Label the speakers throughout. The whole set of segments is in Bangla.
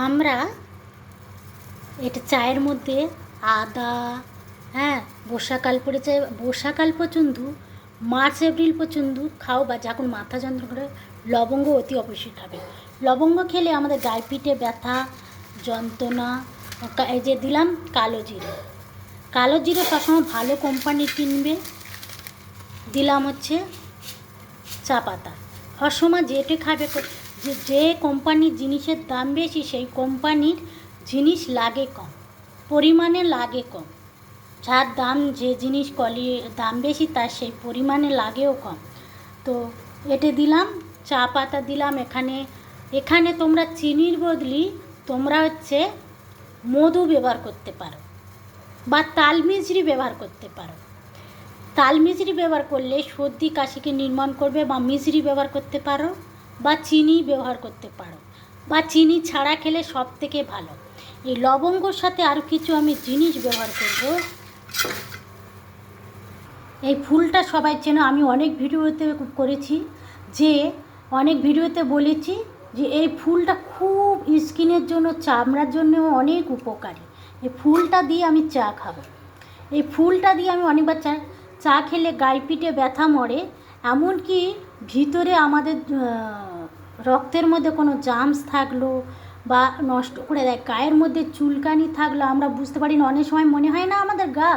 Speaker 1: আমরা এটা চায়ের মধ্যে আদা, হ্যাঁ, বর্ষাকাল পড়েছে, বর্ষাকাল পর্যন্ত মার্চ এপ্রিল পর্যন্ত খাও, বা যখন মাথা যন্ত্রণা করে লবঙ্গ অতি অবশ্যই খাবে। লবঙ্গ খেলে আমাদের গায়ে পিঠে ব্যথা, যন্ত্রণা, এই যে দিলাম কালো জিরে, কালো জিরে সবসময় ভালো কোম্পানির কিনবে। দিলাম হচ্ছে চা পাতা। সবসময় যেটা খাবে, যে কোম্পানির জিনিসের দাম বেশি সেই কোম্পানির জিনিস লাগে কম, পরিমাণে লাগে কম। যার দাম, যে জিনিস দাম বেশি তার সেই পরিমাণে লাগেও কম। তো এটা দিলাম, চা পাতা দিলাম। এখানে তোমরা চিনির বদলি তোমরা হচ্ছে মধু ব্যবহার করতে পারো, বা তাল মিছরি ব্যবহার করতে পারো। তাল মিছরি ব্যবহার করলে সর্দি কাশিকে নির্মূল করবে, বা মিছরি ব্যবহার করতে পারো, বা চিনি ব্যবহার করতে পারো, বা চিনি ছাড়া খেলে সব থেকে ভালো। এই লবঙ্গর সাথে আরও কিছু আমি জিনিস ব্যবহার করব। এই ফুলটা সবাই চেনো, আমি অনেক ভিডিওতে করেছি, যে অনেক ভিডিওতে বলেছি যে এই ফুলটা খুব স্কিনের জন্য, চামড়ার জন্য অনেক উপকারী। এই ফুলটা দিয়ে আমি চা খাবো। এই ফুলটা দিয়ে আমি অনেকবার চা খেলে গায়ে পিঠে ব্যথা মরে। এমনকি ভিতরে আমাদের রক্তের মধ্যে কোনো জার্মস থাকলো বা নষ্ট করে দেয়, গায়ের মধ্যে চুলকানি থাকলো, আমরা বুঝতে পারি না। অনেক সময় মনে হয় না আমাদের গা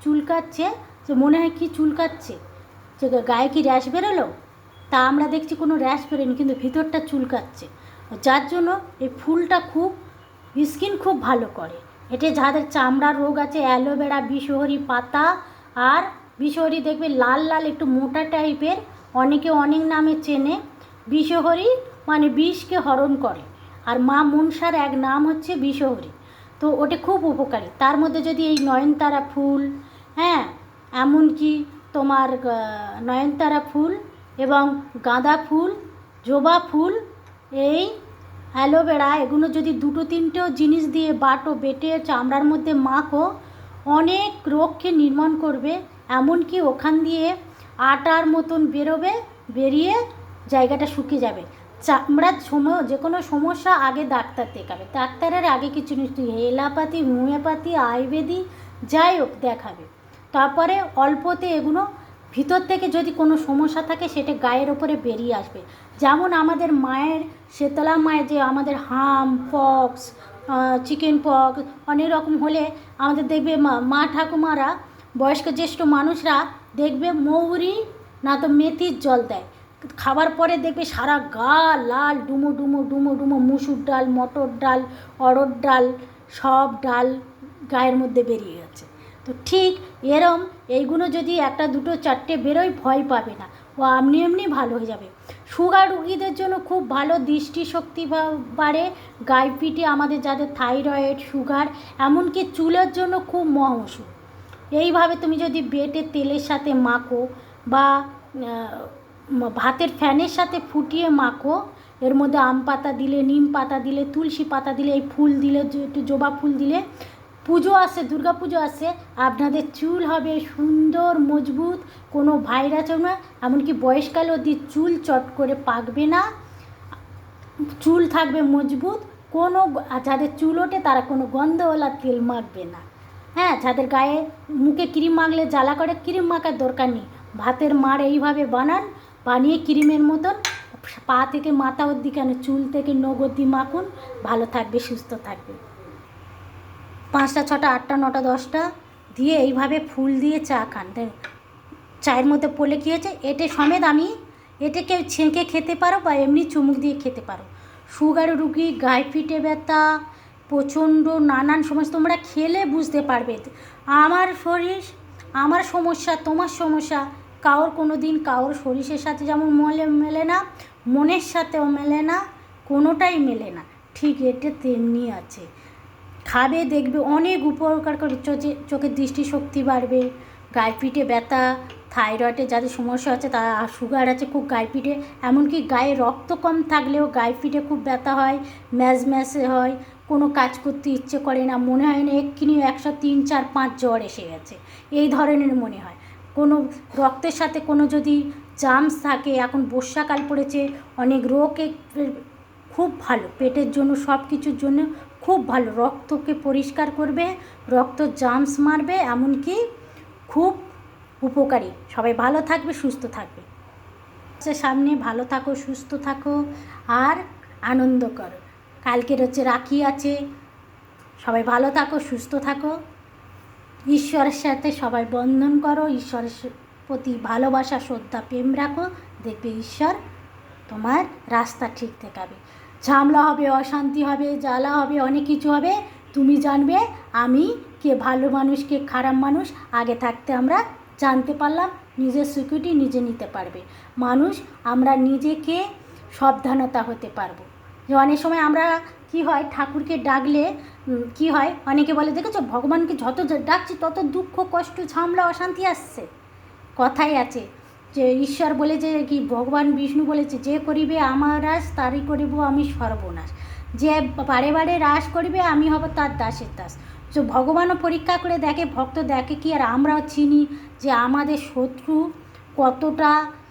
Speaker 1: চুলকাচ্ছে, যে মনে হয় কি চুলকাচ্ছে, যে গায়ে কি র্যাশ বেরোলো, তা আমরা দেখছি কোনো র্যাশ বেরোয়নি, কিন্তু ভিতরটা চুলকাচ্ছে। যার জন্য এই ফুলটা খুব স্কিন খুব ভালো করে। এটা যাদের চামড়ার রোগ আছে, অ্যালোভেরা, বিষহরি পাতা, আর বিষহরি দেখবে লাল লাল একটু মোটা টাইপের, অনেকে অনেক নামে চেনে। বিষহরি মানে বিষকে হরণ করে, আর মা মনসার এক নাম হচ্ছে বিষহরি। তো ওটা খুব উপকারী। তার মধ্যে যদি এই নয়নতারা ফুল, হ্যাঁ, এমনকি তোমার নয়নতারা ফুল এবং গাঁদা ফুল, জবা ফুল, এই অ্যালোভেরা, এগুলো যদি দুটো তিনটেও জিনিস দিয়ে বেটে চামড়ার মধ্যে মাখো, অনেক রোগকে নির্মূল করবে। এমনকি ওখান দিয়ে আটার মতন বেরোবে, বেরিয়ে জায়গাটা শুকিয়ে যাবে। চামড়ার যে কোনো সমস্যা আগে ডাক্তার দেখাবে, ডাক্তারের আগে কিছু নিশ্চয়ই এলোপ্যাথি, হোমিওপ্যাথি, আয়ুর্বেদিক যাই হোক দেখাবে। তারপরে অল্পতে এগুলো ভিতর থেকে যদি কোনো সমস্যা থাকে সেটা গায়ের ওপরে বেরিয়ে আসবে। যেমন আমাদের মায়ের, শীতলা মায়ের, যে আমাদের হাম পক্স, চিকেন পক্স অনেক রকম হলে আমাদের দেখবে মা ঠাকুমারা, বয়স্ক জ্যেষ্ঠ মানুষরা দেখবে মৌরি না তো মেথির জল দেয় খাবার পরে, দেখবে সারা গা লাল, ডুমো ডুমো ডুমো ডুমো, মুসুর ডাল, মটর ডাল, অড়হর ডাল, সব ডাল গায়ের মধ্যে বেরিয়ে গেছে। তো ঠিক এরম এইগুলো যদি একটা দুটো চারটে বেরোয়, ভয় পাবে না, ও এমনি এমনি ভালো হয়ে যাবে। সুগার রুগীদের জন্য খুব ভালো, দৃষ্টিশক্তি বাড়ে। গায়ে পিঠে আমাদের যাদের থাইরয়েড, সুগার, এমনকি চুলের জন্য খুব মহৌষধ। এইভাবে তুমি যদি বেটে তেলের সাথে মাখো, বা ভাতের ফ্যানের সাথে ফুটিয়ে মাখো, এর মধ্যে আম পাতা দিলে, নিম পাতা দিলে, তুলসী পাতা দিলে, এই ফুল দিলে, একটু জবা ফুল দিলে, পুজো আসে, দুর্গা পুজো আসে, আপনাদের চুল হবে সুন্দর মজবুত, কোনো ভাইরাস হবে না। এমনকি বয়সকালে ওদের চুল চট করে পাকবে না, চুল থাকবে মজবুত। কোনো যাদের চুল ওঠে তারা কোনো গন্ধওয়ালা তেল মাখবে না। হ্যাঁ, যাদের গায়ে মুখে ক্রিম মাখলে জ্বালা করে, ক্রিম মাখার দরকার নেই। ভাতের মাড় এইভাবে বানান, বানিয়ে ক্রিমের মতন পা থেকে মাথা অবধি, কেন চুল থেকে নখ অবধি মাখুন, ভালো থাকবে, সুস্থ থাকবে। 5টা 6টা 8টা 9টা 10টা দিয়ে এইভাবে ফুল দিয়ে চা খান। চায়ের মধ্যে পড়লে কী হয়েছে, এটে সমেত আমি এটাকে ছেঁকে খেতে পারো, বা এমনি চুমুক দিয়ে খেতে পারো। সুগার রুগী, গায়ে পিঠে ব্যথা, প্রচণ্ড নানান সমস্যা, তোমরা খেলে বুঝতে পারবে। আমার শরীর, আমার সমস্যা, তোমার সমস্যা, কারোর কোনো দিন কারোর শরীরের সাথে যেমন মেলে না, মনের সাথেও মেলে না, কোনোটাই মেলে না। ঠিক এটা তেমনি আছে। খাবে দেখবে অনেক উপকার করে, চোখের দৃষ্টিশক্তি বাড়বে, গায়ে পিঠে ব্যথা, থাইরয়েডের যাদের সমস্যা আছে, তারা, সুগার আছে খুব গায়ে পিঠে, এমনকি গায়ে রক্ত কম থাকলেও গায়ে পিঠে খুব ব্যথা হয়, ম্যাজে হয়, কোনো কাজ করতে ইচ্ছে করে না, মনে হয় না এক্ষুনি 103 4 5 জ্বর এসে গেছে, এই ধরনের মনে হয়। কোনো রক্তের সাথে কোনো যদি জার্মস থাকে, এখন বর্ষাকাল পড়েছে, অনেক রোগ খুব ভালো, পেটের জন্য সব কিছুর জন্য খুব ভালো, রক্তকে পরিষ্কার করবে, রক্ত জার্মস মারবে, এমনকি খুব উপকারী। সবাই ভালো থাকবে, সুস্থ থাকবে। সামনে ভালো থাকো, সুস্থ থাকো আর আনন্দ করো। কালকের হচ্ছে রাখি আছে, সবাই ভালো থাকো, সুস্থ থাকো, ঈশ্বরের সাথে সবাই বন্ধন করো, ঈশ্বরের প্রতি ভালোবাসা, শ্রদ্ধা, প্রেম রাখো, দেখবে ঈশ্বর তোমার রাস্তা ঠিক দেখাবে। ঝামেলা হবে, অশান্তি হবে, জ্বালা হবে, অনেক কিছু হবে, তুমি জানবে আমি কে ভালো মানুষ কে খারাপ মানুষ আগে থাকতে আমরা জানতে পারলাম। নিজের সিকিউরিটি নিজে নিতে পারবে মানুষ, আমরা নিজেকে সাবধানতা হতে পারবো। যে অনেক সময় আমরা কি হয়, ঠাকুরকে ডাকলে কি হয়, অনেকে বলে দেখেছো ভগবানকে যত ডাকছি তত দুঃখ কষ্ট ঝামেলা অশান্তি আসছে। কথাই আছে যে ঈশ্বর বলে যে কি, ভগবান বিষ্ণু বলেছে যে করিবে আমার রাস তারই করিব আমি সর্বনাশ, যে বারে বারে রাস করিবে আমি হব তার দাসের দাস। তো ভগবানও পরীক্ষা করে দেখে, ভক্ত দেখে কি, আর আমরাও চিনি যে আমাদের শত্রু কতটা